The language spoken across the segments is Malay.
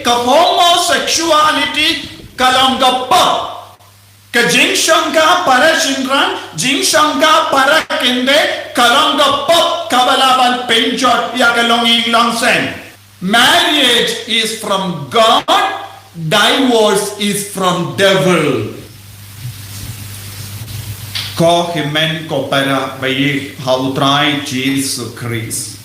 ka homosexuality kalangappa ka jingsangka para sinran jingsangka para kende kalangappa kabalaban penjot ya kalonging langsen. Marriage is from God, divorce is from devil. Ko himen ko para bayi hautrai Jesus Christ.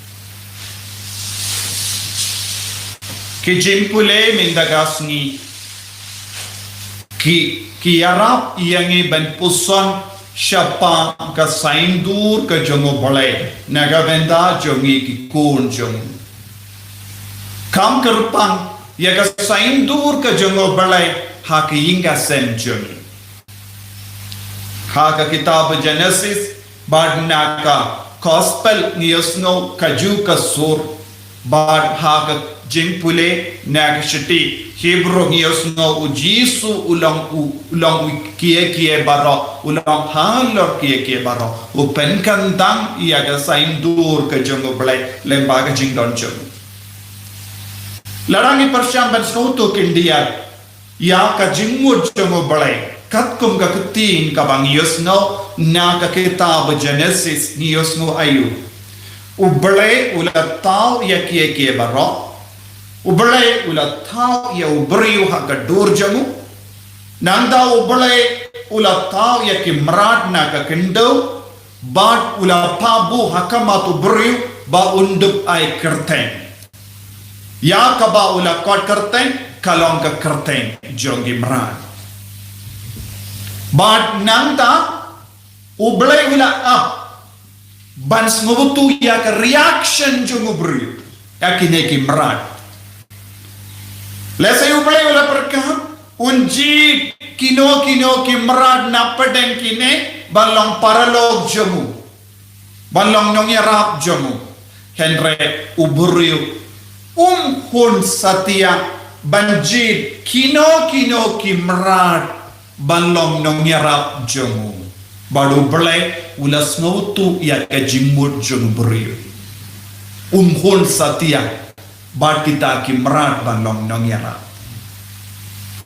Ki jimpule mindagasni ki arab iyangi ben puson siapa ka saindur ka jongo boleh naga benda jongi ki kun jong kam kerpang ya ka saindur ka jongo boleh ha ki inga sen jongi ha ka kitab Genesis bad naka gospel niyosno kaju ka sur bad ha ka jimpule naga shiti Hebrew ngiyosno ujisu ulang kie baro ulang halor kie baro upen kandang ia ka saindur ka jongo blai lembaga jingdon jong larangi persyam ban sautu kindia ya ka jingmud jongo blai katkum ka ketin ka bang yosno na ka kitab Genesis ngiyosno ayu ublai ulatau ya kie baro Ubalay ulat tau ya ubriu haka durjamu nanda ubalay ulat tau ya kimrad na ka kendo bad ulat pabu haka matu briu ba undup ay kerteng ya ka ba ulat kot kerteng kalong ka kerteng jongi mrad bad nanda ubalay ulat bans ngubutu ya ka reaction jongu briu ya kineki mrad Lesa yu boleh wala perkah unji kino kimrad na pedeng kine balong paralog jamu balong nongi rap jamu henre uburiu hun satia banjid kino kimrad balong nongi rap jamu baru boleh wala snautu ya kajimut jamu buriu hun satia Bad kita kimrad balong nongyara.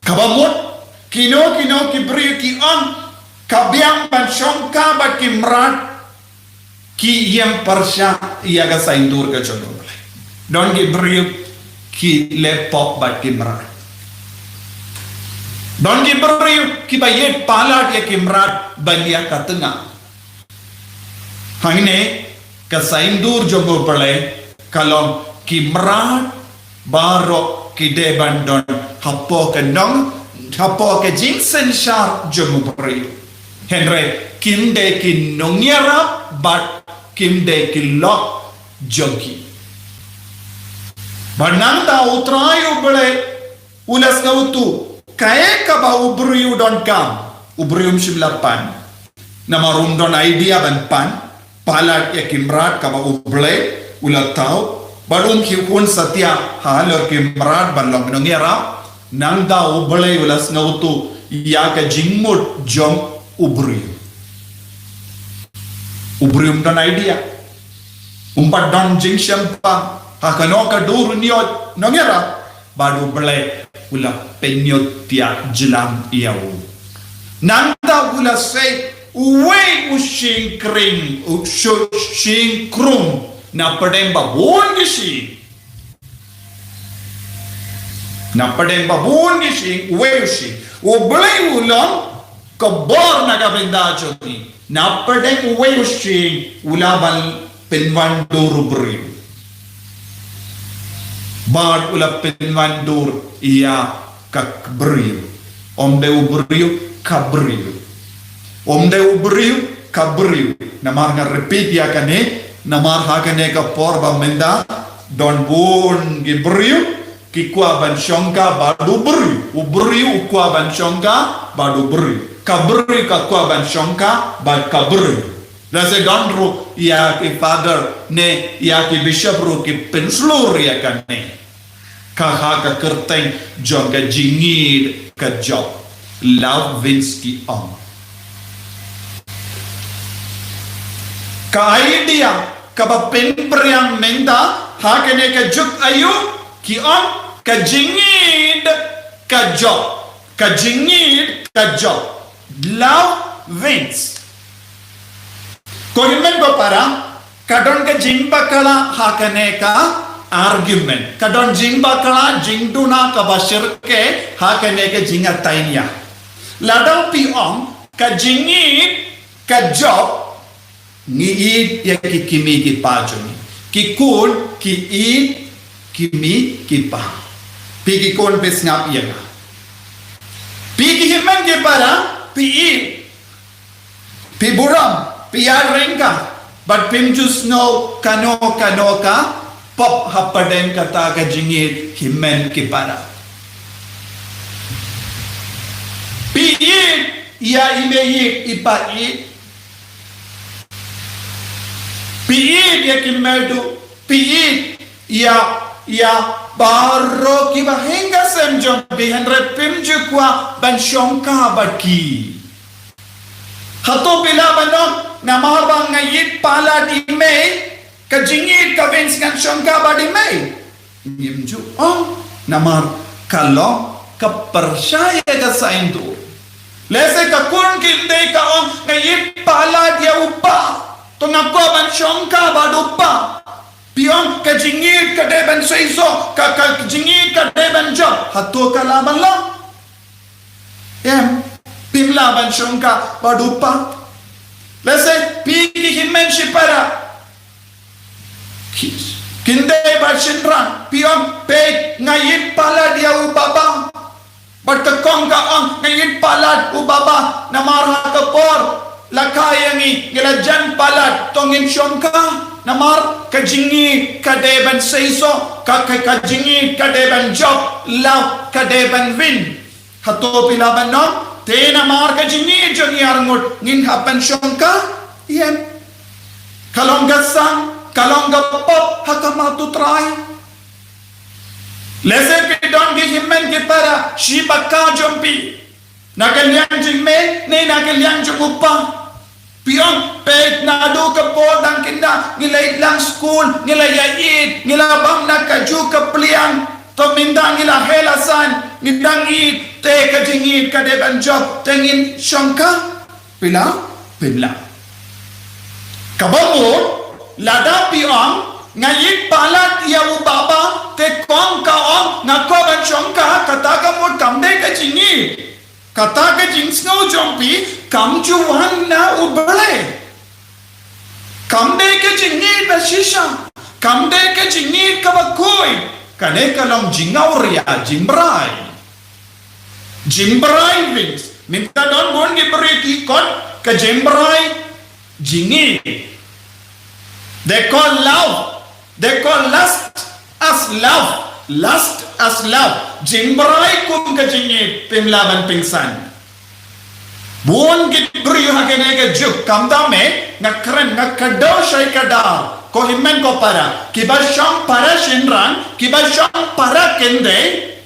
Kabamut kino kibri ki on kabiang pansyongka bad kimrad ki yang persya ia ka saindur ka jono. Don kibri ki lepok bad kimrad. Don kibri ki bayet palat ya kimrad bandia ka tengah. Hangine ka saindur jono pale kalong kimrad baro kide bandon hapo ke nong hapo ke jingsen shar jomu beri henre kinde ki nongyara bat kinde ki lok jogi bananda utrayu bele ulas nautu kae ka ba ubriu don kam ubrium shimlapan namarum don idea ban pan palat ya kimrad ka ba uble ulatau Balum ki pun satia halor ki mrad balong nongyara nangda ublay ulas nautu ya ka jingmut jom ubrium don idea umpat don jing syampa hakano ka dur niot nongyara badu ublay ula penyot tia jelam iau nangda ula say uwe ushing kring ushing krum na pademba bon gishi weshi ublay ulam kabor na kabenda choti na padem weshi ulaban penwandur bri bad ulap penwandur iya kakbri omde ubriu kabri namar nga repeat ya kane namar hakane ka porba menda don bon gibriu kikwa ban shonka badu ubriu ukwa ban shonka badu kabri ka kwa ban shonka bad kabri lase gondro ya ki father ne ya ki bishop ro ki penslur ya kane ka ha ka kerteng jonga jingid ka job love Vinsky on ka idea kaba penpriang menda hakene ka juk ayu ki on kajingid kajob. Kajingid kajob. Love wins. Kohimen ko para kadon ka jimbakala hakane ka argument. Kadon jimbakala jingduna ka basirke hakane ka jingatainya. Ladaw piong kajingid kajob niid ya kikimi kipajoni. Kikun kiid kimi kipa. Pigikon besngap iya. Pigi himen ke para piid. Piburam piyar rengka. But pim just know kano ka pop hapaden kata ka jingid himen ke para. Piid ya imeyik ipaid. Piid ya kimerdu. Piid ya baro kiba hingga semjong bihenre pimju kwa ban shongka baki. Hato bila banon namabang ngayit pala di may kajingit kavins ngan shongka ba di may. Nimju namar kalong kapersyaya ka sa indo. Lese ka kun kinde ka ngayit pala dia upa. Tungako ban shongka ba dupa. Pion kajingit kadeban seiso kajingit kadeban job hato kalaban lang. Pimlaban shongka badupa. Lese pigi himen shipara. Kinde ba shinran pion pe ngayit pala dia ubaba. Bertekong ka ngayit pala ubaba namara kapor lakayangi ngelajan pala tongin shongka. Namar kajingi kadeban seiso kajingi kadeban job law kadeban win hato pilaban non te namar kajingi joni arngot ngin hapan shongka yen kalonga sang kalonga pop hakamatu try lese pidon gi himen ke para shibaka jompi nagalyang jingme ne nagalyang jumupa pion pet na adu ka podang kinda ngilay lang school ngilay yaid ngilabang nakaju ka pliang to mindang ngila helasan mindang id te kajingid kadeban job tengin shongka pila kabamur lada pion ngayit palat ya ubaba te kong kaong ngakoban shongka kataga mo kamde kajingid kata ke jingsno jompi kamjuan na ubale kamde ke jingid bashisha kamde ke jingid kabakoi kane kalong jingauria jimbrai wings minta don bon gibri kot ke jimbrai jingid they call lust as love jimbrai kum ka jingit pimlaban pingsan buon git bri hakene ke juk kamda me nakren nakado shay kada ko himmen ko para kibasham para shinran kibasham para kende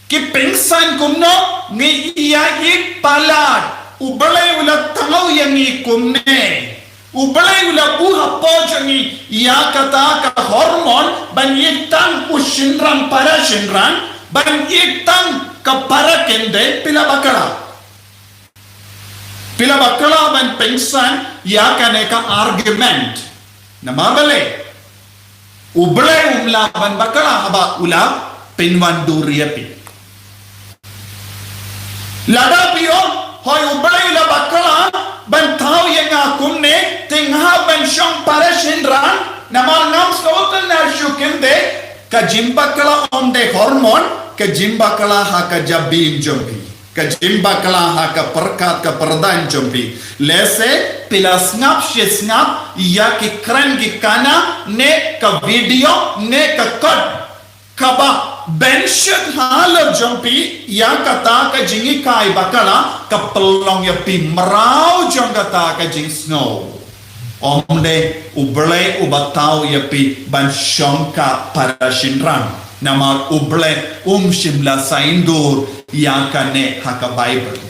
ki pingsan kumno ni iya ik palat ubalay ula tangaw yangi kumne ubalay ula buha pojangi iya kata ka hormon banyitang ushinran para shinran banyitang ka para kende pila bakala ban pingsan ya kane ka argument namabale ubalay umlaban bakala haba ula pinwanduriyapi lada piyo hoy ubalay ula bakala ban tao yang akumne tingha ban shong para shinran namal nam skotan na shukinde ka jimbakala omde hormon ka jimbakala ha ka jabin jompi ka jimbakala ha ka perkat ka perdan jompi lese pila snap ya ki kran ki kana ne ka video ne ka cut kaba benshit halar jompi ya kata ka jingi kai bakala ka pelong ya pi merau jong kata ka jing snow omde uble ubatau ya pi ban shongka para shinran nama uble shimla saindur ya kane haka bible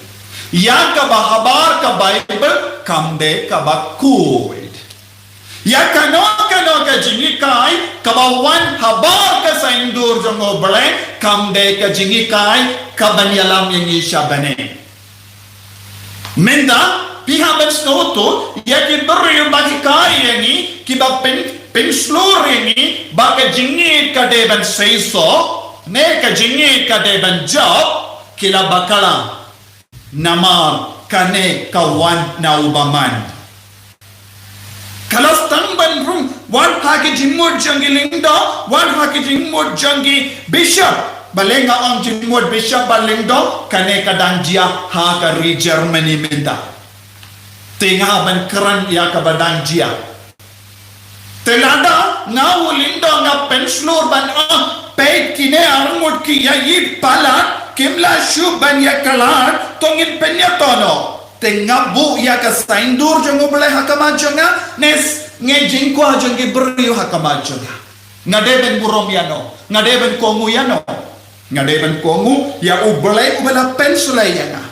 ya ka bahabar ka bible kamde ka bakuid Ya kano ka jingikai kabawan habar ka sa indur jongo bale kamde ka jingikai kabanyalam yang isya bane. Menda pihaban snoto ya ki beri bagi kai yangi ki ba penslur yangi ba ka jingi ka deban seiso ne ka jingi ka deban job kila bakala namar kane kawan na ubaman. Kalau stangban rum wan haki jimut jangi lingdo wan haki jimut jangi bishop balenga ang jimut bishop balingdo kane kadang dia haka ri Germany minta tengah ban keran ya ka badang dia telada ngau lindo nga penslur ban pay kine armut ki ya yip pala kimla shu ban ya kalar tongin penya tono tengah bu ya ka saindur jango boleh hakamajonga nes ngejingkwa jangi beriu hakamajonga ngadeben burom yano ngadeben kongu yano ngadeben kongu ya ubelai ubela pensulai yana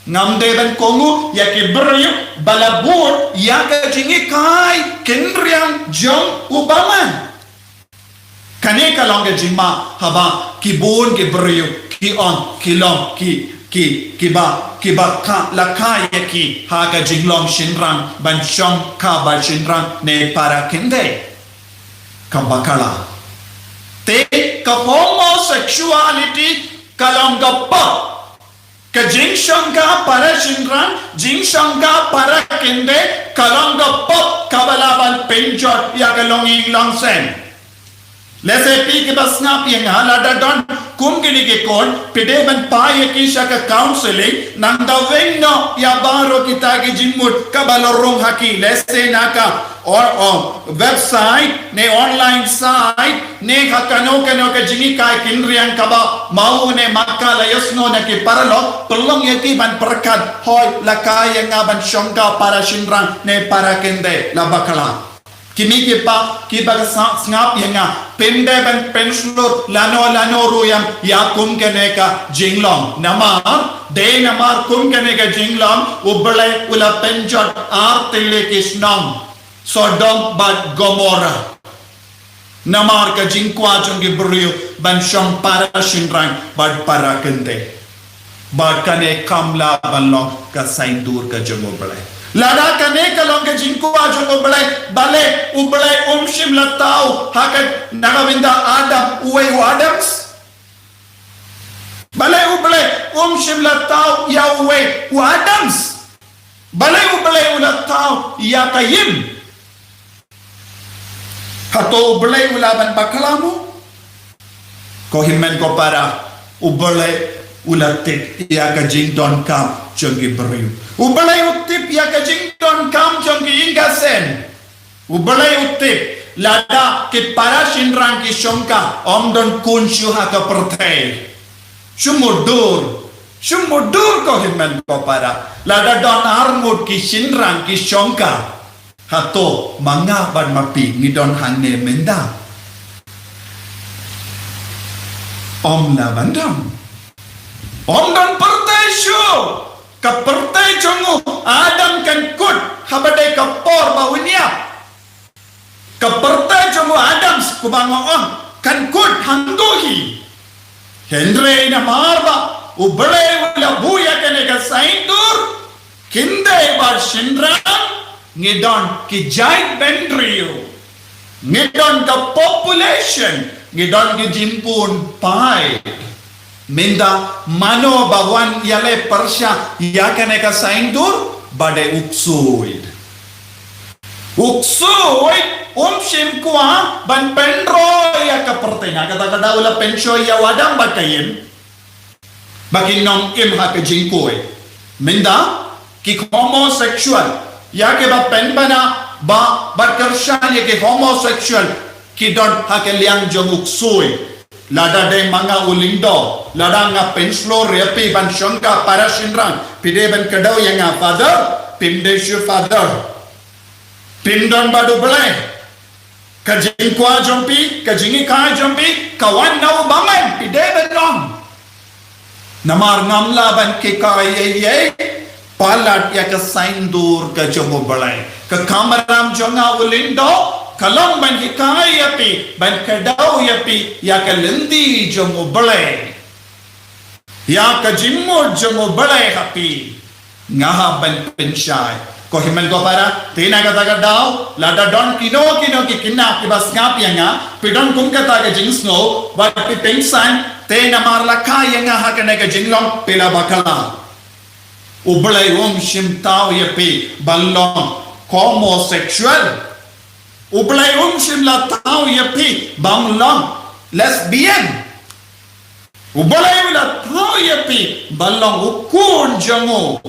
ngamdeben kongu ya ki beriu balabur ya ka jingi kai kenriang jong ubaman kane kalong ke jima haba kibun ki beriu ki on kilong ki ba ka la kaya ki haga jinglong shinrang ban shong ka ba shinrang ne para kende kambakala te ka homosexuality kalong gappa ka jingshong ka para shinrang jingshong ka para kende kalong gappa kabalaban penjot ya kalong inglang sen lese pi ke basna pi ngalada don kum gini ke kon pede ban paye ki shaka counseling nang dawengno ya baro kita ki jimut kabalorong haki lese naka or website ne online site ne hakano kano ka jingi kai kinriang kaba mau ne makka layasno na ki paralo pelong yati ban perkat hoy lakaya ngaban shongka para shinrang ne para kende labakala kini kipa ngap yanga pende ban penslur lano ruyam ya kum keneka jinglong namar de namar kum keneka jinglong ubale ula penjot artile kisnong Sodom bat Gomora namar ka jingkwa jongi beriu ban shong para shinrang bat para kende bat kane kamla balong ka saindur ka jongo bale lada kane kalong ke jingkwa jongo bale ubale shim latau hakat nagavinda Adam uwe Adams bale ubale shim latau ya uwe Adams bale ubale ulatau ya Kayim hato ubale ulaban bakalamu ko himmen ko para ubale ulatik ya ka jingdon kam jongi beriu ubalai utip ya ka jingdon kam jongi ingasen ubalai utip lada ke para shinrang ki shongka omdon kunshu haka pertai sumudur ko himmen ko para lada don armut ki shinrang ki shongka hato manga ban mapi ngidon hangne menda omna bandam omdon pertai shu ka pertai jongu Adam kan kut habade ka por bawunia ka pertai jongu Adam kubango kan kut handohi Henry na marba ubale wala buya kane ka saindur kinde bar shinrang ngidon ki giant bendrio ngidon ka population ngidon ki jimpun pai minda mano bawan yale persya yakane ka saindur bade uksuid shim kwa ban pendro ya ka pertena kata ula pensho ya wadam bakayin bakin nom im ha ka jingkoi minda ki homosexual ya ke ba penbana ba barkarshan ya ke homosexual ki don ha ke liang jong uksuid lada de manga ulindo lada nga penslo repi ban shongka para shinrang pide ban kadau yang father pinde shu father pindon badu belai kajing kwa jompi kajingi ka jompi kawan nau bangan pide ban long namar ngamla ban ke kai ye palat ya ka saindur ka jongo balai ka kamaram jonga ulindo kalong ban hikai yapi ban kadau yapi ya ka lendi jongo balai ya ka jimmo jongo balai hapi ngaha ban penshai ko himen ko para tina ka taga dau lada don kino ki kinna ki bas ngapianga pidon kum ka taga jingsno ba pi pensan tena marla kaya nga hakane ka jinglong pila bakala ublay shim tao yapi balong homosexual ublay shim la tao yapi balong lesbian ublay la tao yapi balong ukun jango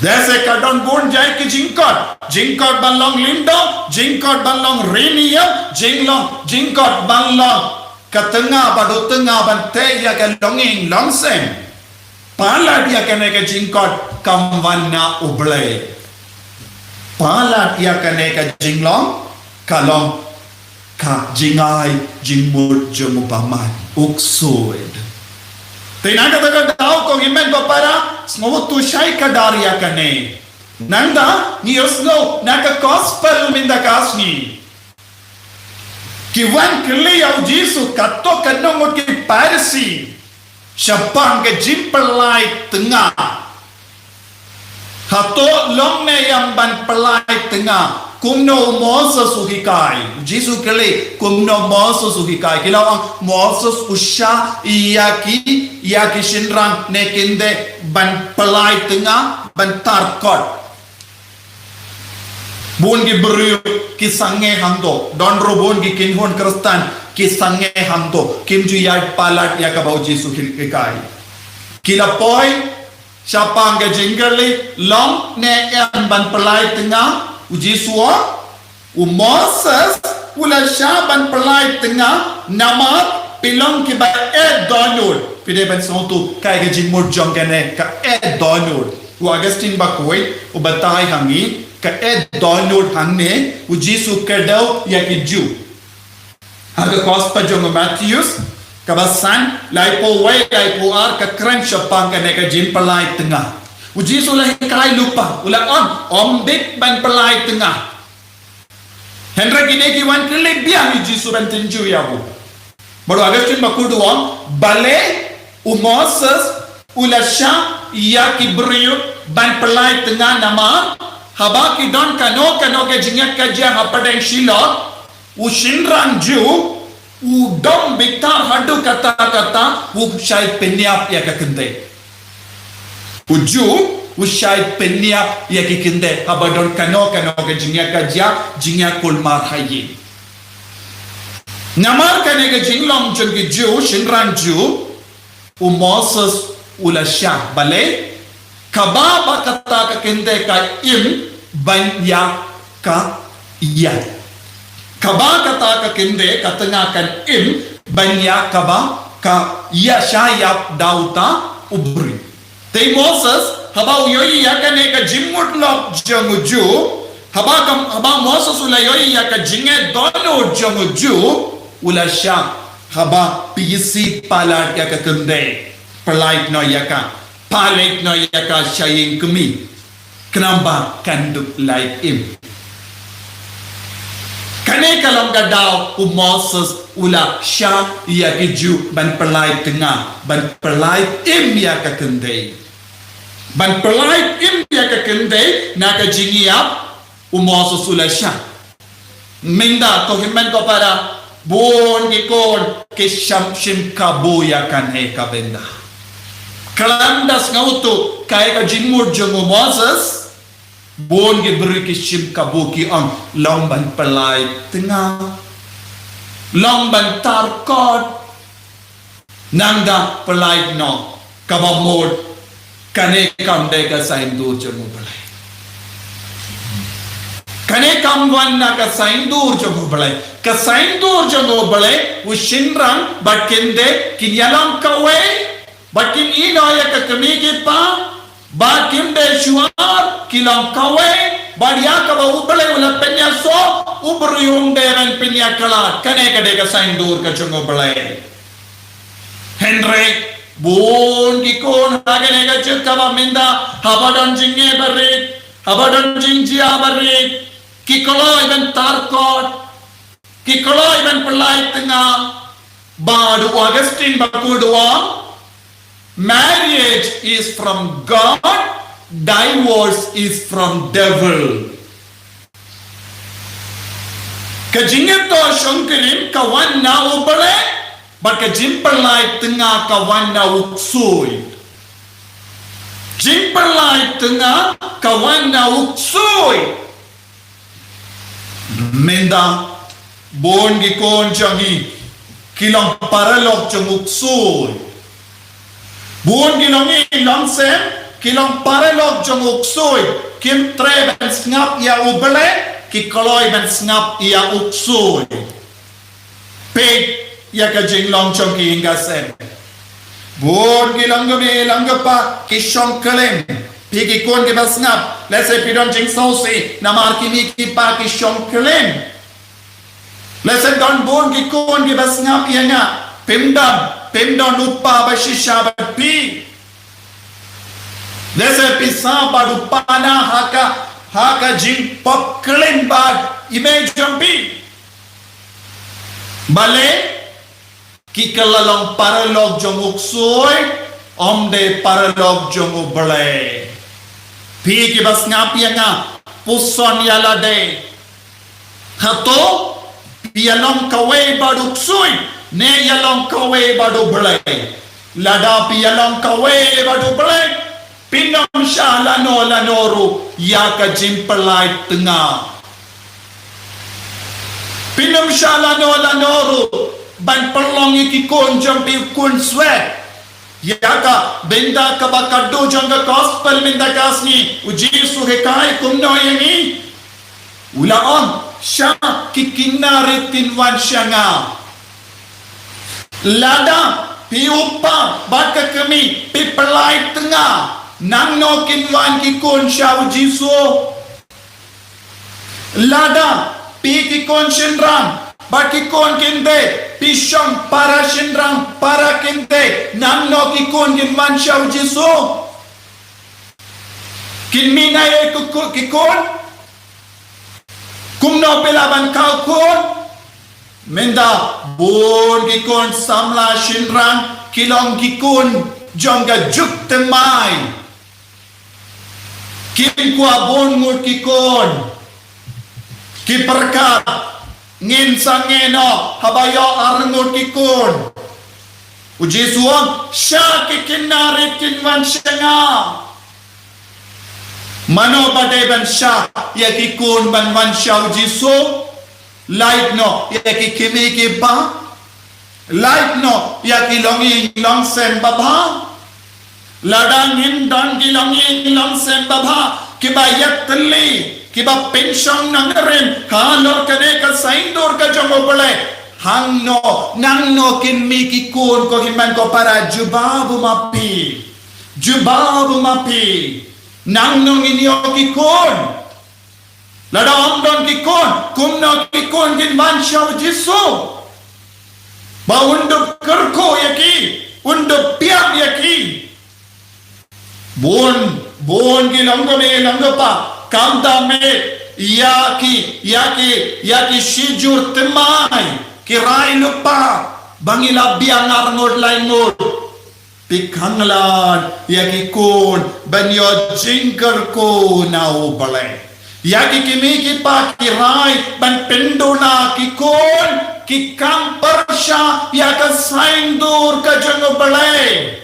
जैसे kadon gun jai ki jingkot balong lindo jingkot balong renia jingkot balong katengah badutengah bante ya ka longing longsem pala dia kene ka jingkot kamwana ublay pala dia kene ka jinglong kalong ka jingai jingmut jomupamai uksued tinaga daga dao ko himen ko para smotu shai kadaria kane nanda ni osno naka gospel minda kasni kiwan kili au jisu kato kanongot ki parsi syapang ke jimpelai tengah hato long ne yang ban pelai tengah kumno Moses suhikai jisu kili kumno Moses suhikai kilau Moses usha iya ki shinrang ne kinde ban pelai tengah ban tarkot bun ki beriu ki sange hando don robon ki kinhon kristan ki sange hando kim ju ya palat ya ka bau jisu kai kila poi siapa nga jinggali long ne yang ban pelai tengah uji suwa Moses ula syaban pelai tengah nama pilong ki ba donul pide ban sontu kai ga jingmur jongane ka donul u Augustine bakoi u batai hangi ka donul hangne u jisu kadau ya ki ju aga kospa jongo Matthews kabasan laipo way laipo ar ka kran syapang ka ne ka jin pelai tengah uji sulah kai lupa ula ombit ban pelai tengah hendra gine ki wan kele biang uji suban tinju ya bu baru Agustin bakuduang bale Moses ula sya ya ki beriu ban pelai tengah nama haba ki don kano ke jingat ka dia hapadang shilot ushinrang ju udom bitar hadu kata ushai penyap ya ka kende uju ushai penyap ya ki kende abadon kano ke jinga kulmar hayi namar kane ke jinglom jun ki ju shinran ju Moses ulasha bale kababa kata ka kende ka im banya ka iya kaba kata ka kende katengah kan im banya kaba ka ya syayap dauta ubri te Moses haba uyoi ya kane ka jimut lop janguju haba Moses ulayoi ya ka jinge dono janguju ulasha haba pisi palat ya ka kende pelait no ya ka palit no ya ka syaying kemi kenapa kanduk like im kane kalong gadau Moses ula sya ya kiju ban pelai tengah ban pelai im ya ka kende ban pelai im ya ka kende na ka jingiap Moses ula sya minda to himen ko para bon gikon ke shim kabu ya kan he ka benda kalandas ngautu kay ka jinmur jongo Moses bon ge beri ki shim kabuki ang long ban pelai tengah long ban tarkot nangda pelai no kabamod kane kam de ka saindur jomo pelai kane kam wan na ka saindur jomo pelai ushinrang bakende kinyalam kawe bakin inoya ka kemiki pa bakim de shuar kilang kawe badia ka ba ubale wala penya so ubriung de ran penya kala kane ka de ka saindur ka chungo balai Henry Bon gikon hagene gajut kaba minda habadon jinge barit habadon jingjia barit kikoloi ben tarkot kikoloi ben pelai tengah badu Augustine bakudua marriage is from God, divorce is from devil. Kajingeto shongkirim kawan na ubale but kajimpalai tengah kawan na uksui. Jimpalai tengah kawan na uksui. Menda bon gikon jangi kilang paralog jang uksui. Buon gilongi langsem kilang paralog jang uksui. Kim treben ngap ya ubale ki koloi ben ngap ya uksui. Pek ya ka jinglong chong ki ingasem. Buon gilang gami langgapa ki shong kelem. Piki kon ki bas ngap. Lese pidon jing sausi namar ki mi ki pa ki shong kelem. Lese don buon ki kon ki bas ngap ya nga. Pimdon upa bashisha bapi. Lese pisa badu pana haka jing pop kelem bad image jampi. Bale ki kalalong paralog jong uksoy omde paralog jong ubale. Pi ki bas ngapi nga puson yala de. Hato pialong kawe badu uksoy ne yalong kawe badu bale. Lada pialong kawe badu bale. Pinom siya lanoru yaka jimpalay tengah. Pinom siya lanoru ban perlong iki kon jampi kun sweat. Yaka benda kabakado jangga gospel minda kasni ujisu hekai kumno yangi. Ulaon siya kikinaritin wan siya nga. Lada piupa baka kami pipalay tengah. Nang no kinwan ki kon siya ujisu. Lada pi ki kon shinram. Baki kon kinde pishong para shinram para kinde nang no ki kon kinwan siya ujisu. Kinmina ye ki kon. Kumno pilaban kau kon. Menda bon ki kon samla shinram kilong ki kon jongga juk temai. Kim kwa bon ngur ki kon. Ki perkat ngin sang ngeno habayo arngur ki kon. Uji suam sya ki kinarit kinwan syanga. Mano badai ban sya ya ki kon ban wan sya uji so. Light no ya ki kimi ki ba. Light no ya ki longi long sem baba. Ladang dan gilangi lang sem baba kiba yakli kiba pension nangarin halor kade ka saindor ka jango bole hangno nangno kinmi ki kon ko himan ko para jubabu mapi nangno inyo ki kon ladang don ki kon kumno ki kon gin man shaw jisu ba undup kerko yaki undup piak yaki Bon gilanggo me langgo pa kamda me yaki shijur temai kirai lupa bangila biang arngod laingod pikanglan yaki kon banyo jingker ko nau balai yaki kimi ki pa kirai ban pendona ki kon ki kam persha yaka saindur ka jango balai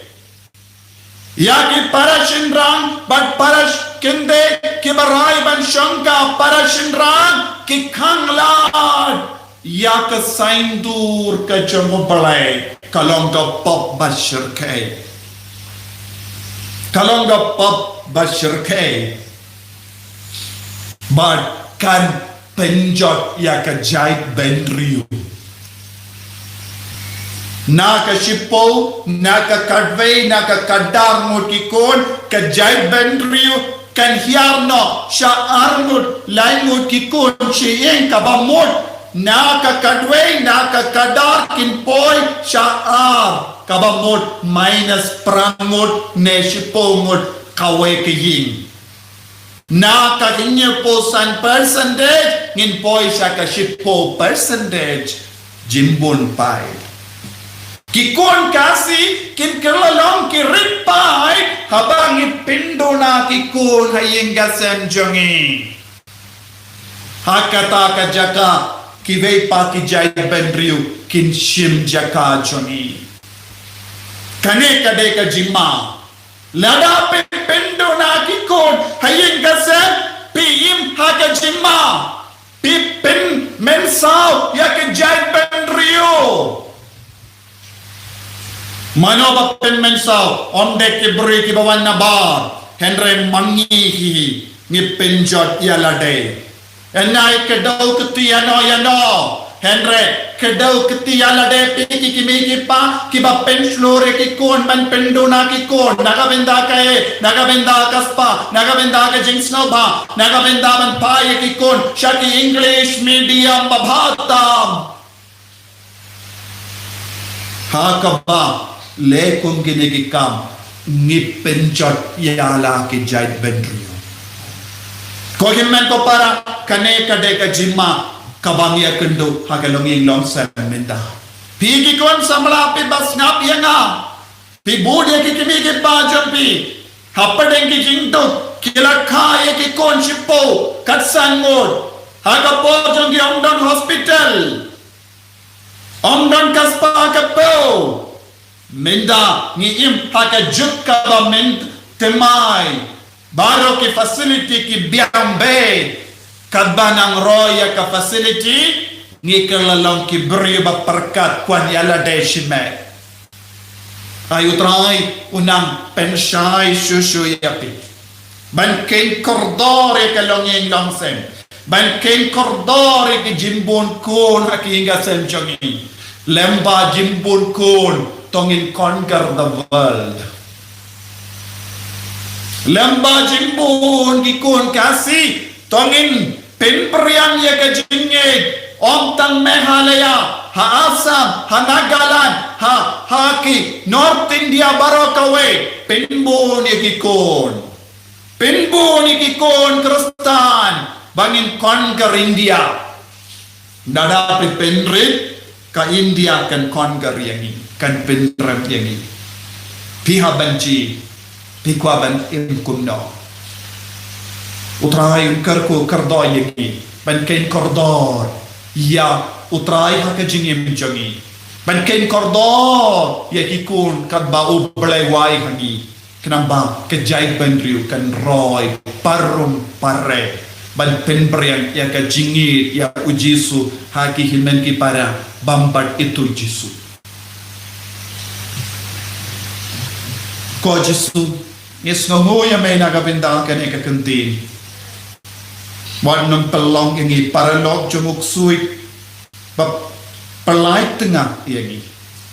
Yaki parashinrang ban parash kinde kibarai ban shanka parashinrang ki khanglan yaka saindur ka jamubalai kalonga pop bashirke but kan penjot yaka jait bendriu Naka shipo, naka kadvei, naka kadar mutikon, kajay bendriu, kan hiarno, sha armut, laimut kikon, shiyeng kabamut, naka kadvei, naka kadar, kinpoy, sha ar, kabamot minus prangot neshipomot kawe kiying. Na kahinya po san percentage ngin poy siya ka 10% jimbon pai. Kikon kasi kin kerlalong kiripay habang ipindo na kikon haying gasem jongi. Hakata ka jaka kivay pa ki jay benriu kin shim jaka jongi. Kane ka de ka jima. Lada pipindo na kikon haying gasem pim haka jima. Pipin mensaw ya ki jay benriu. Mano bapen mensaw onde ki beri ki bawan na bar henre mangihi ni penjot yalade enai kedau keti yano henre kedau keti yalade piki ki miki pa ki bapen slore ki kon man pendona ki kon naga benda kaspa naga benda ka jingsno ba naga benda man paye ki kon shaki English medium babhatam hakaba lekung ginigikam ngipenjot yala ki jait benrio kogimen ko para kane kade ka jima kabangya kendo hagalonging long semenda pigi kon samlapi bas ngap yanga pi budya ki kimigi bajon pi hapadeng ki jingdo kilakha ye ki kon shipo katsangod hagapo jong ki Omdon hospital Omdon kaspa kapo Minda ni impaka jukka ba mind temai baro ki facility ki biambe kadbanang roya ka facility ni kerlalong ki beri ba perkat kwan yala deshime ayu trai unang pensyai susu yapi ban ken kordor ka longeng longsem ban ken kordor ki jimbon kon hakinga semjongi lemba jimbon kon tongin conquer the world. Lamba jimbun gikun kasi tongin pinpriang ya kajingit om tang mehalaya ha Assam ha Nagaland ha haki North India barokawe pinbun ya gikun Kristan bangin conquer India nadapi penrit ka India kan conquer yang ini kan penrem yang ini piha banci pikwaban imkumno utrai karku kardo yang ini bankain kordor ya utrai haka jingim jangi bankain kordor ya kikun kadba ublay wai hangi kenamba kejai bandriu kan roy parum pare ban penbrian ya ka jingir ya ujisu haki himen ki para bambat itu jisu ko jisu is no ya may nagabinda ka ni kakuntin wan ng pelong ingi paralog jumuk suit pelait tengah yangi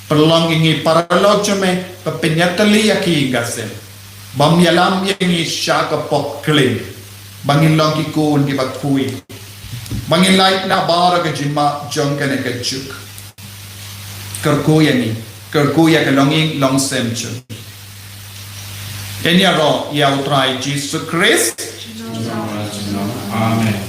pelong ingi paralog jume pepenyatali yaki gasem bam yalam yangi syaka pok kling bangin long kikun ki bakui bangin light na bara ka jima jong ka ne ka juk kerko yangi kerko ya ka longing long sem chun Enya ro ya utrai Jesus Christ. Amen.